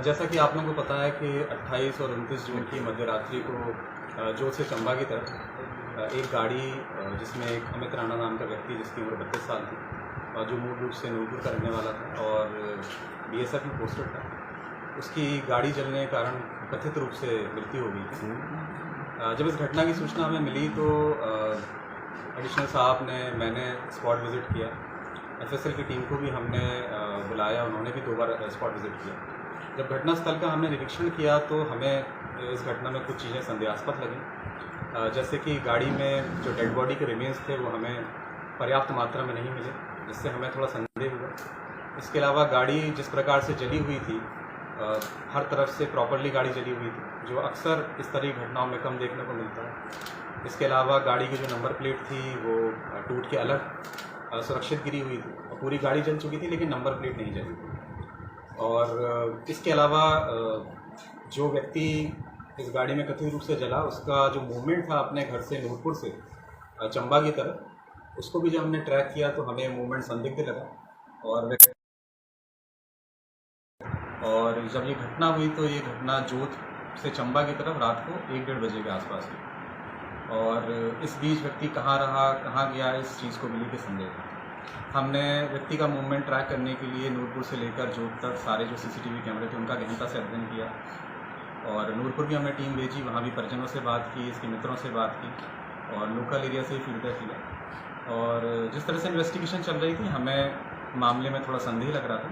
जैसा कि आप लोगों को पता है कि 28 और 29 जून की मध्य रात्रि को जोत से चंबा की तरफ एक गाड़ी जिसमें एक अमित राणा नाम का व्यक्ति जिसकी उम्र 32 साल थी और जो मूल रूप से नूरपुर का रहने वाला था और बीएसएफ में पोस्टेड था, उसकी गाड़ी जलने के कारण कथित रूप से मृत्यु हो गई थी। जब इस घटना की सूचना हमें मिली तो एडिशनल साहब ने, मैंने स्पॉट विज़िट किया। एफएसएल की टीम को भी हमने बुलाया, उन्होंने भी 2 बार स्पॉट विज़िट किया। जब घटनास्थल का हमने निरीक्षण किया तो हमें इस घटना में कुछ चीज़ें संदेहास्पद लगीं, जैसे कि गाड़ी में जो डेड बॉडी के रिमेन्स थे वो हमें पर्याप्त मात्रा में नहीं मिले, जिससे हमें थोड़ा संदेह हुआ। इसके अलावा गाड़ी जिस प्रकार से जली हुई थी, हर तरफ से प्रॉपरली गाड़ी जली हुई थी, जो अक्सर इस तरह की घटनाओं में कम देखने को मिलता है। इसके अलावा गाड़ी की जो नंबर प्लेट थी वो टूट के अलग सुरक्षित गिरी हुई थी और पूरी गाड़ी जल चुकी थी लेकिन नंबर प्लेट नहीं जली थी। और इसके अलावा जो व्यक्ति इस गाड़ी में कथित रूप से जला, उसका जो मूवमेंट था अपने घर से नूरपुर से चंबा की तरफ, उसको भी जब हमने ट्रैक किया तो हमें मूवमेंट संदिग्ध लगा। और जब ये घटना हुई तो ये घटना जोत से चंबा की तरफ रात को 1-1:30 बजे के आसपास हुई और इस बीच व्यक्ति कहाँ रहा, कहाँ गया, इस चीज़ को मिली के संदेह था। हमने व्यक्ति का मूवमेंट ट्रैक करने के लिए नूरपुर से लेकर जोत तक सारे जो सीसीटीवी कैमरे थे उनका गहनता से अध्ययन किया और नूरपुर भी हमने टीम भेजी, वहाँ भी परिजनों से बात की, इसके मित्रों से बात की और लोकल एरिया से फीडबैक लिया। और जिस तरह से इन्वेस्टिगेशन चल रही थी, हमें मामले में थोड़ा संदेह लग रहा था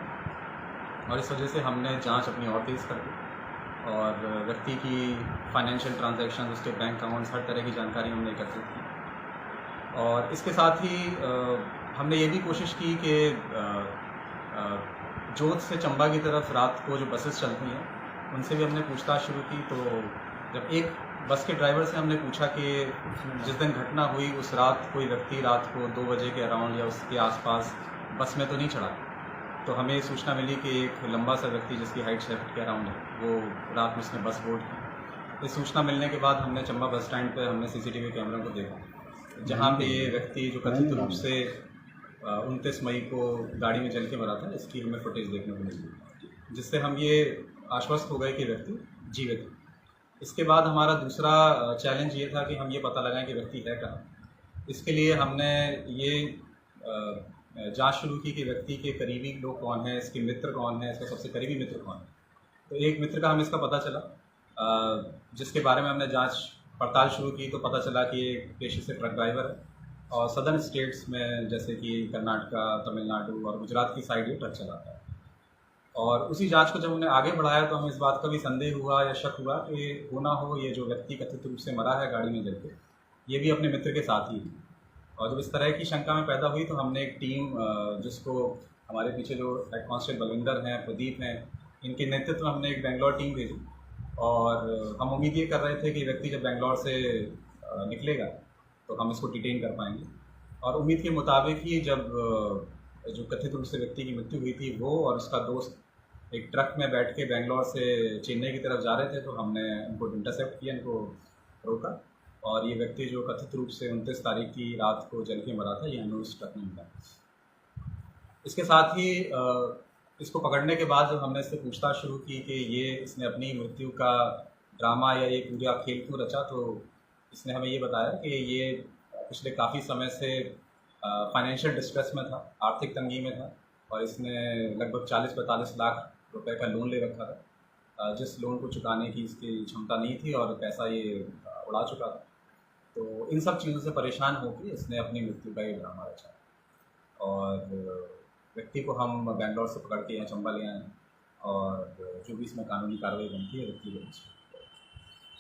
और इस वजह से हमने जांच अपनी और तेज़ कर दी और व्यक्ति की फाइनेंशियल ट्रांजैक्शन, उसके बैंक अकाउंट्स, हर तरह की जानकारी हमने एकत्रित की। और इसके साथ ही हमने ये भी कोशिश की कि जोत से चंबा की तरफ रात को जो बसेस चलती हैं उनसे भी हमने पूछताछ शुरू की। तो जब एक बस के ड्राइवर से हमने पूछा कि जिस दिन घटना हुई उस रात कोई व्यक्ति रात को 2 बजे के अराउंड या उसके आसपास बस में तो नहीं चढ़ा, तो हमें सूचना मिली कि एक लंबा सा व्यक्ति जिसकी हाइट 6 फीट के अराउंड है, वो रात में उसने बस बोर्ड की। इस सूचना मिलने के बाद हमने चंबा बस स्टैंड पर हमने सीसीटीवी कैमरों को देखा, जहाँ पे ये व्यक्ति जो कथित रूप से 29 मई को गाड़ी में जल के मरा था, इसकी हमें फुटेज देखने को मिली, जिससे हम ये आश्वस्त हो गए कि व्यक्ति जीवित है। इसके बाद हमारा दूसरा चैलेंज ये था कि हम ये पता लगाएं कि व्यक्ति है कहाँ। इसके लिए हमने ये जांच शुरू की कि व्यक्ति के करीबी लोग कौन हैं, इसके मित्र कौन है, इसका सबसे करीबी मित्र कौन है। तो एक मित्र का हमें इसका पता चला, जिसके बारे में हमने जांच पड़ताल शुरू की तो पता चला कि ये पेशे से ट्रक ड्राइवर है और सदर्न स्टेट्स में जैसे कि कर्नाटका, तमिलनाडु और गुजरात की साइड ये ट्रक चलाता है। और उसी जांच को जब हमने आगे बढ़ाया तो हमें इस बात का भी संदेह हुआ या शक हुआ कि हो ना हो ये जो व्यक्ति कथित रूप से मरा है गाड़ी में जल के, ये भी अपने मित्र के साथ ही है। और जब इस तरह की शंका में पैदा हुई तो हमने एक टीम, जिसको हमारे पीछे जो हेड कांस्टेबल बलविंदर हैं, प्रदीप हैं, इनके नेतृत्व में हमने एक बेंगलोर टीम भेजी और हम उम्मीद ये कर रहे थे कि व्यक्ति जब बेंगलोर से निकलेगा तो हम इसको डिटेन कर पाएंगे। और उम्मीद के मुताबिक ही जब जो कथित रूप से व्यक्ति की मृत्यु हुई थी, वो और उसका दोस्त एक ट्रक में बैठ के बेंगलोर से चेन्नई की तरफ जा रहे थे, तो हमने उनको इंटरसेप्ट किया, इनको रोका और ये व्यक्ति जो कथित रूप से 29 तारीख की रात को जल के मरा था, ये हमें उस ट्रक में मिला। इसके साथ ही इसको पकड़ने के बाद जब हमने इससे पूछताछ शुरू की कि ये इसने अपनी मृत्यु का ड्रामा या ये पूरा खेल क्यों रचा, तो इसने हमें ये बताया कि ये पिछले काफ़ी समय से फाइनेंशियल डिस्ट्रेस में था, आर्थिक तंगी में था और इसने लगभग 40-45 लाख रुपए का लोन ले रखा था, जिस लोन को चुकाने की इसकी क्षमता नहीं थी और पैसा ये उड़ा चुका था। तो इन सब चीज़ों से परेशान होकर इसने अपनी मृत्यु का ये ड्रामा रचा और व्यक्ति को हम बेंगलोर से पकड़ के यहाँ चंबा ले आए और जो भी इसमें कानूनी कार्रवाई बनती है व्यक्ति को।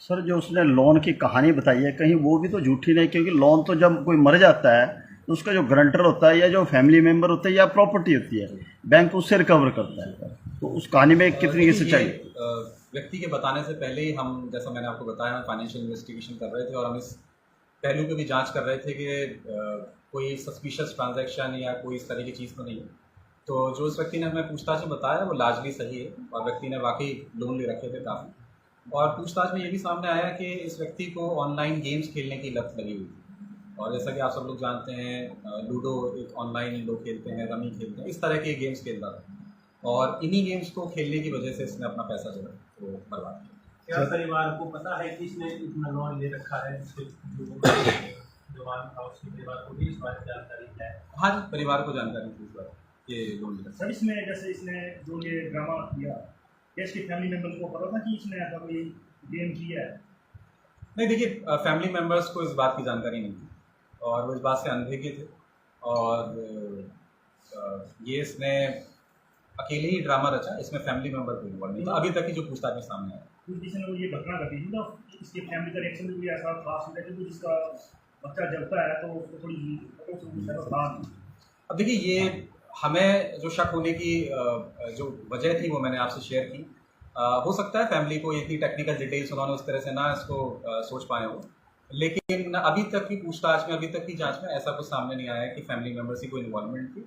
सर, जो उसने लोन की कहानी बताई है कहीं वो भी तो झूठी नहीं, क्योंकि लोन तो जब कोई मर जाता है तो उसका जो गारंटर होता है या जो फैमिली मेम्बर होता है या प्रॉपर्टी होती है, बैंक उससे रिकवर करता है। तो उस कहानी में कितनी की सच्चाई? व्यक्ति के बताने से पहले ही हम, जैसा मैंने आपको बताया, फाइनेंशियल इन्वेस्टिगेशन कर रहे थे और हम इस पहलू की भी जांच कर रहे थे कि कोई सस्पिशियस ट्रांजैक्शन या कोई इस तरह की चीज़ तो नहीं है। तो जो इस व्यक्ति ने हमें पूछताछ में बताया वो लार्जली सही है और व्यक्ति ने वाकई लोन ले रखे थे काफ़ी। और पूछताछ में ये भी सामने आया कि इस व्यक्ति को ऑनलाइन गेम्स खेलने की लत लगी हुई थी और जैसा कि आप सब लोग जानते हैं, लूडो एक ऑनलाइन लोग खेलते हैं, रमी खेलते हैं, इस तरह के गेम्स खेलता था। और इन्हीं गेम्स को खेलने की वजह से इसने अपना पैसा जो है वो बर्बाद किया। क्या परिवार को पता है कि इसने इतना लोन ले रखा है, जिसके जवान था उसके परिवार को भी इस बारे में जानकारी है? हाँ जी, परिवार को जानकारी थी इस बार ये लोन लिया। सर इसमें जैसे इसने जो ये ड्रामा किया, क्या इसके फैमिली मेम्बर को पता था कि इसने ऐसा कोई गेम किया है? नहीं, देखिए फैमिली मेम्बर्स को इस बात की जानकारी नहीं थी और वो इस बात से अनभिज्ञ थे और ये इसने अकेले ही ड्रामा रचा, इसमें फैमिली मेम्बर कोई इन्वॉल्व नहीं था अभी तक की जो पूछताछ में सामने आया। कुछ जिसने वो ये घटना घटी थी तो इसके फैमिली का रिएक्शन भी ऐसा खास होता है क्योंकि जिसका बच्चा जलता है तो उसको थोड़ी था। अब देखिए ये हमें जो शक होने की जो वजह थी वो मैंने आपसे शेयर की। हो सकता है फैमिली को इतनी टेक्निकल डिटेल्स उन्होंने उस तरह से ना इसको सोच पाए हो, लेकिन अभी तक की पूछताछ में, अभी तक की जांच में ऐसा कुछ सामने नहीं आया है कि फैमिली मेम्बर्स की कोई इन्वॉल्वमेंट थी।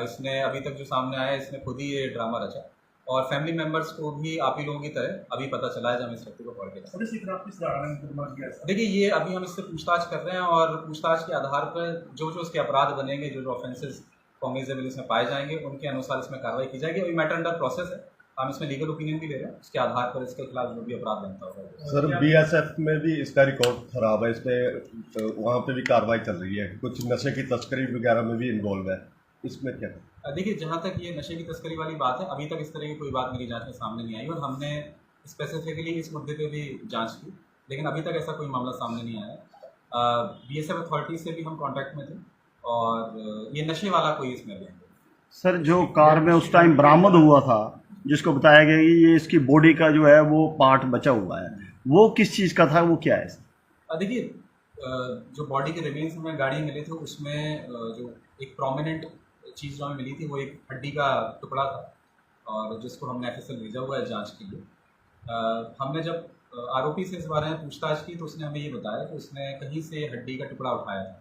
इसने अभी तक जो सामने आया है, इसने खुद ही ये ड्रामा रचा और फैमिली मेम्बर्स को भी आप ही लोगों की तरह अभी पता चला है जब हम इस व्यक्ति को पकड़ के लाए। देखिए ये अभी हम इससे पूछताछ कर रहे हैं और पूछताछ के आधार पर जो जो इसके अपराध बनेंगे, जो जो ऑफेंसेस कॉग्निजेबल इसमें पाए जाएंगे, उनके अनुसार इसमें कार्रवाई की जाएगी। अभी मैटर अंडर प्रोसेस है, हम इसमें लीगल ओपिनियन भी ले रहे हैं, उसके आधार पर इसके खिलाफ जो भी अपराध बनता होगा। सर बीएसएफ में भी इसका रिकॉर्ड खराब है, इस पे वहाँ पे भी कार्रवाई चल रही है, कुछ नशे की तस्करी वगैरह में भी इन्वॉल्व है, इसमें क्या? देखिए जहाँ तक ये नशे की तस्करी वाली बात है, अभी तक इस तरह की कोई बात मेरी जांच में सामने नहीं आई और हमने स्पेसिफिकली इस मुद्दे पे भी जांच की, लेकिन अभी तक ऐसा कोई मामला सामने नहीं आया। बीएसएफ अथॉरिटी से भी हम कांटेक्ट में थे और ये नशे वाला कोई इसमें नहीं। सर जो कार में उस टाइम बरामद हुआ था, जिसको बताया गया कि ये इसकी बॉडी का जो है वो पार्ट बचा हुआ है, वो किस चीज़ का था, वो क्या है? देखिए जो बॉडी के रिमेन्स हमें गाड़ी में मिले थे उसमें जो एक प्रोमिनेंट चीज़ जो हमें मिली थी वो एक हड्डी का टुकड़ा था और जिसको हमने एफएसएल भेजा हुआ है जांच के लिए। हमने जब आरोपी से इस बारे में पूछताछ की तो उसने हमें ये बताया कि उसने कहीं से हड्डी का टुकड़ा उठाया था,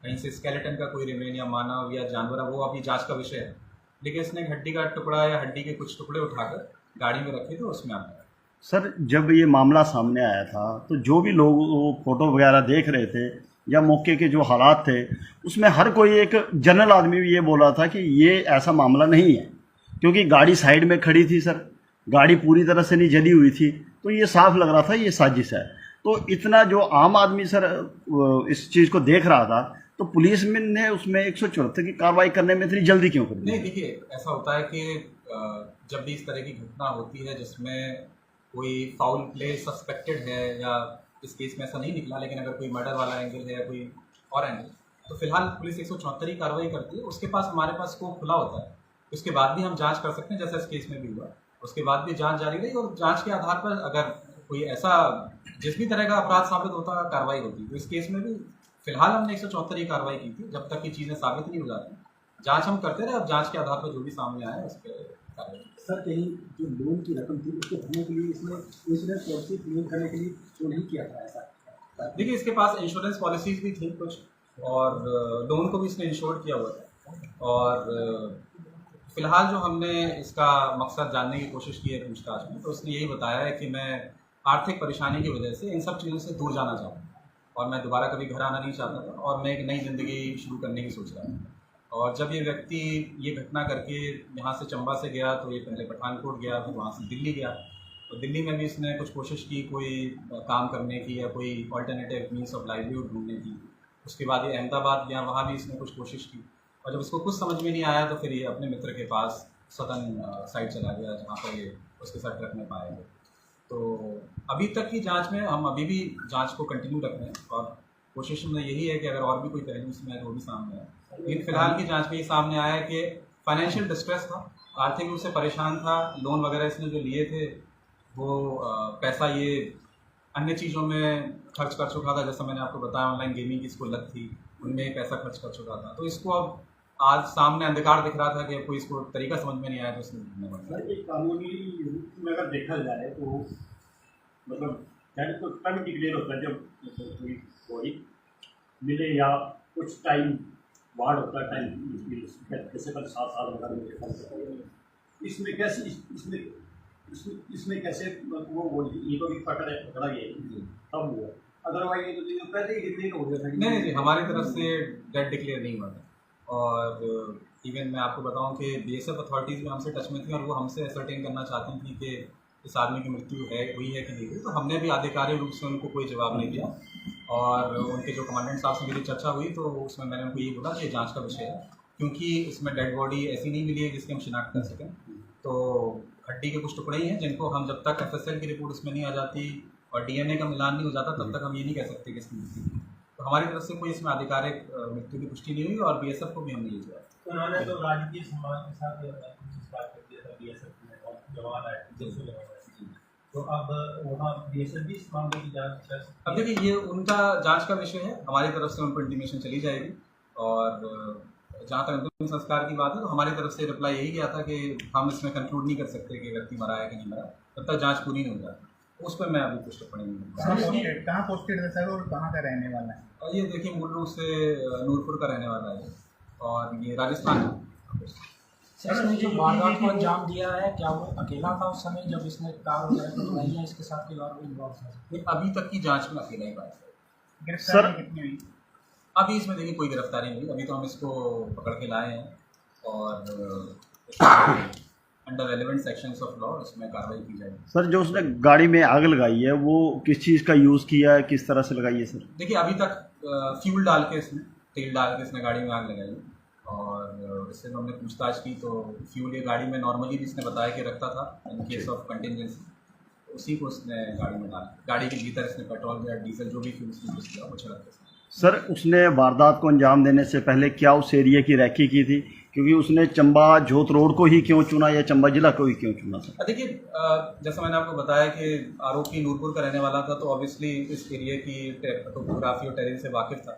कहीं से स्केलेटन का कोई रिमेन या मानव या जानवर, वो अभी जांच का विषय है, लेकिन इसने हड्डी का टुकड़ा या हड्डी के कुछ टुकड़े उठाकर गाड़ी में रखे थे, उसमें आ गया। सर जब ये मामला सामने आया था तो जो भी लोग वो फोटो वगैरह देख रहे थे या मौके के जो हालात थे, उसमें हर कोई एक जनरल आदमी भी ये बोला था कि ये ऐसा मामला नहीं है, क्योंकि गाड़ी साइड में खड़ी थी सर, गाड़ी पूरी तरह से नहीं जली हुई थी, तो ये साफ लग रहा था ये साजिश है। तो इतना जो आम आदमी सर इस चीज़ को देख रहा था, तो पुलिस में ने उसमें 174 की कार्रवाई करने में इतनी जल्दी क्यों कर दी? नहीं देखिए ऐसा होता है कि जब भी इस तरह की घटना होती है जिसमें कोई फाउल प्ले सस्पेक्टेड है, या इस केस में ऐसा नहीं निकला, लेकिन अगर कोई मर्डर वाला एंगल है या कोई और एंगल, तो फिलहाल पुलिस 174 की कार्रवाई करती है। उसके पास हमारे पास स्कोप खुला होता है, उसके बाद भी हम जांच कर सकते हैं, जैसा इस केस में भी हुआ। उसके बाद भी जांच जारी रही और जांच के आधार पर अगर कोई ऐसा जिस भी तरह का अपराध साबित होता है कार्रवाई होती है। तो इस केस में भी फिलहाल हमने 174 की कार्रवाई की थी, जब तक की चीज़ें साबित नहीं हो जाती जांच हम करते रहे। अब जांच के आधार पर जो भी सामने आया उस पर कार्रवाई। सर कहीं जो लोन की रकम थी उसको भरने के लिए इसने इंश्योरेंस पॉलिसी क्लेम करने के लिए जो नहीं किया था ऐसा? देखिए इसके पास इंश्योरेंस पॉलिसीज भी थी कुछ और लोन को भी इसने इंश्योर किया हुआ था और फिलहाल जो हमने इसका मकसद जानने की कोशिश की है पूछताछ में, तो उसने यही बताया है कि मैं आर्थिक परेशानी की वजह से इन सब चीज़ों से दूर जाना चाहता हूँ और मैं दोबारा कभी घर आना नहीं चाहता था और मैं एक नई ज़िंदगी शुरू करने की सोच रहा था। और जब ये व्यक्ति ये घटना करके यहाँ से चंबा से गया तो ये पहले पठानकोट गया, फिर वहाँ से दिल्ली गया, तो दिल्ली में भी इसने कुछ कोशिश की कोई काम करने की या कोई ऑल्टरनेटिव मीन्स ऑफ लाइवलीहुड ढूंढने की। उसके बाद ये अहमदाबाद गया, वहाँ भी इसने कुछ कोशिश की और जब उसको कुछ समझ में नहीं आया तो फिर ये अपने मित्र के पास सदन साइड चला गया जहाँ पर ये उसके साथ ट्रक में पाए गए। तो अभी तक की जांच में हम अभी भी जांच को कंटिन्यू रख रहे हैं और कोशिश में यही है कि अगर और भी कोई पहलू इसमें है तो वो भी सामने आए। लेकिन फिलहाल की जांच में ये सामने आया है कि फाइनेंशियल डिस्ट्रेस था, आर्थिक रूप से परेशान था, लोन वगैरह इसने जो लिए थे वो पैसा ये अन्य चीज़ों में खर्च कर चुका था, जैसा मैंने आपको बताया ऑनलाइन गेमिंग की इसको लत थी, उनमें पैसा खर्च कर चुका था। तो इसको अब आज सामने अंधकार दिख रहा था कि कोई इसको तरीका समझ में नहीं आया तो उसने ढूंढने पड़ा। सर एक कानूनी रूप में अगर देखा जाए तो मतलब दैट तो तब डिक्लेयर होता है जब कोई बॉडी मिले या कुछ टाइम वार्ड होता है, टाइम जैसे कल 7 साल होगा। इसमें कैसे इसमें कैसे वो ये तो पकड़ा गया तब हुआ, अदरवाइज ये तो पहले ही डिक्लेयर हो गया था। नहीं हमारी तरफ से डेट डिक्लेयर नहीं हुआ था और इवन मैं आपको बताऊं कि बीएसएफ अथॉरिटीज़ भी हमसे टच में थी और वो हमसे असरटेन करना चाहती थी कि इस आदमी की मृत्यु हुई है कि नहीं हुई। तो हमने भी आधिकारिक रूप से उनको कोई जवाब नहीं दिया और उनके जो कमांडेंट साहब से मेरी चर्चा हुई तो उसमें मैंने उनको ये बोला कि ये जाँच का विषय है, क्योंकि इसमें डेड बॉडी ऐसी नहीं मिली है जिसकी हम शिनाख्त कर सकें। तो हड्डी के कुछ टुकड़े ही हैं जिनको हम जब तक एफएसएल की रिपोर्ट उसमें नहीं आ जाती और डीएनए का मिलान नहीं हो जाता तब तक हम ये नहीं कह सकते कि इसकी मृत्यु हुई। तो हमारी तरफ से कोई इसमें आधिकारिक मृत्यु की पुष्टि नहीं हुई और बीएसएफ को भी हमने ये जवाब। उन्होंने तो राजकीय सम्मान के साथ बात कर दिया था बीएसएफ में और जवान आए 200 जवान आए। तो अब वहाँ बीएसएफ भी इस मामले की जाँच कर सकती है। अब देखिए ये उनका जांच का विषय है, हमारी तरफ से उनको इंटीमेशन चली जाएगी और जहाँ तक अंतिम संस्कार की बात है तो हमारी तरफ से रिप्लाई यही गया था कि हम इसमें कंक्लूड नहीं कर सकते कि व्यक्ति मरा है कि नहीं मरा तब तक जांच पूरी नहीं हो जाती। उस पर मैं अभी कुछ टिप्पणी नहीं दूंगा। कहाँ पोस्टेड है सर और कहाँ का रहने वाला है? और ये देखिए मूल रूप से नूरपुर का रहने वाला है और ये राजस्थान का। सर इसने जो वारदात को अंजाम दिया है क्या वो अकेला था उस समय जब इसने कार वगैरह चलाई है, इसके साथ कोई और भी इन्वॉल्व था? ये अभी तक की जांच में अकेला ही पाया है। गिरफ्तारी कितनी हुई? अभी इसमें देखिए कोई गिरफ्तारी नहीं हुई, अभी तो हम इसको पकड़ के लाए हैं और under relevant sections of law इसमें कार्रवाई की जाएगी। सर जो उसने गाड़ी में आग लगाई है वो किस चीज़ का यूज़ किया है, किस तरह से लगाई है सर? देखिए अभी तक फ्यूल डाल के इसने तेल डाल के इसने गाड़ी में आग लगाई और इससे हमने पूछताछ की तो फ्यूल ये गाड़ी में नॉर्मली भी इसने बताया कि रखता था इन केस ऑफ कंटिजेंसी, उसी को उसने गाड़ी में डाला। गाड़ी के भीतर इसने पेट्रोल या डीजल जो भी फ्यूल यूज़ किया वो छिड़क के। सर उसने वारदात को अंजाम देने से पहले क्या उस एरिया की रैकी की थी, क्योंकि उसने चंबा जोत रोड को ही क्यों चुना या चंबा जिला को ही क्यों चुना सर? देखिए जैसा मैंने आपको बताया कि आरोपी नूरपुर का रहने वाला था तो ऑब्वियसली इस एरिया की टोपोग्राफी और टेरेन से वाकिफ था।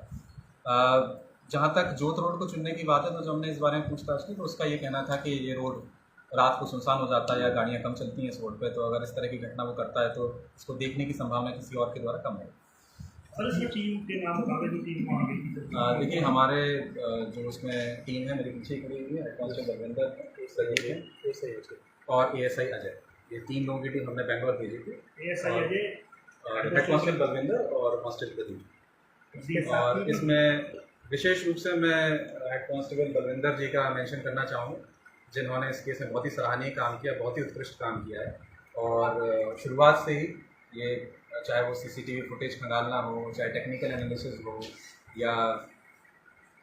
जहाँ तक जोत रोड को चुनने की बात है तो जब हमने इस बारे में पूछताछ की तो उसका ये कहना था कि ये रोड रात को सुनसान हो जाता है या गाड़ियाँ कम चलती हैं इस रोड पे, तो अगर इस तरह की घटना वो करता है तो इसको देखने की संभावना किसी और के द्वारा कम है। सर इसकी टीम के नाम बता दें जो टीम वहाँ गई थी। देखिए हमारे जो उसमें टीम है मेरे पीछे खड़ी हुई है, हेड कांस्टेबल बलविंदर सही और एएसआई अजय, ये 3 लोगों की टीम हमने बेंगलोर भेजी थी। ASI Ajay, head constable Balvinder और कांस्टेबल प्रदीप। और इसमें विशेष रूप से मैं हेड कांस्टेबल बलविंदर जी का मेंशन करना चाहूँगा जिन्होंने इस केस में बहुत ही सराहनीय काम किया, बहुत ही उत्कृष्ट काम किया है और शुरुआत से ही ये चाहे वो सीसीटीवी फुटेज खंगालना हो, चाहे टेक्निकल एनालिसिस हो या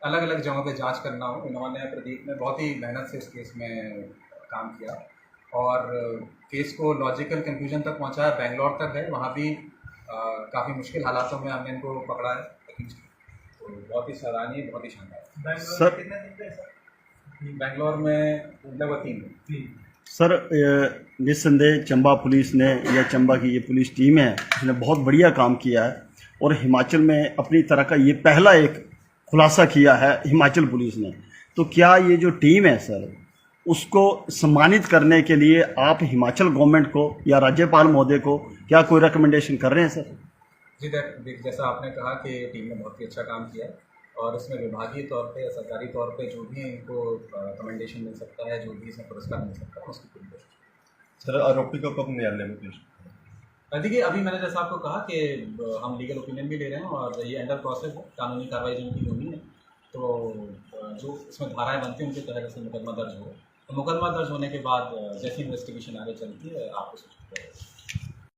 अलग अलग जगहों पे जांच करना हो, इन्होंने प्रदीप ने बहुत ही मेहनत से इस केस में काम किया और केस को लॉजिकल कंक्लूजन तक पहुंचाया। बेंगलोर तक है, वहाँ भी काफ़ी मुश्किल हालातों में हमने इनको पकड़ा है, तो बहुत ही सराहनीय, बहुत ही शानदार। सर बेंगलोर में लगभग 3 दिन। सर निस्संदेह चंबा पुलिस ने या चंबा की ये पुलिस टीम है उसने बहुत बढ़िया काम किया है और हिमाचल में अपनी तरह का ये पहला एक खुलासा किया है हिमाचल पुलिस ने। तो क्या ये जो टीम है सर उसको सम्मानित करने के लिए आप हिमाचल गवर्नमेंट को या राज्यपाल महोदय को क्या कोई रिकमेंडेशन कर रहे हैं सर? जी जैसा आपने कहा कि टीम ने बहुत ही अच्छा काम किया है और इसमें विभागीय तौर पे या सरकारी तौर पे जो भी इनको कमेंडेशन मिल सकता है, जो भी इसमें पुरस्कार मिल सकता है उसकी पूरी कोशिश। सर आरोपी को कब न्यायालय में पेश? देखिए अभी मैंने जैसा आपको कहा कि हम लीगल ओपिनियन भी ले रहे हैं और ये अंडर प्रोसेस है, कानूनी कार्रवाई जिनकी होनी है तो जो इसमें धाराएं बनती हैं उनके तहत से मुकदमा दर्ज हो, तो मुकदमा दर्ज होने के बाद जैसी इन्वेस्टिगेशन आगे चलती है आपको सूचित करेंगे।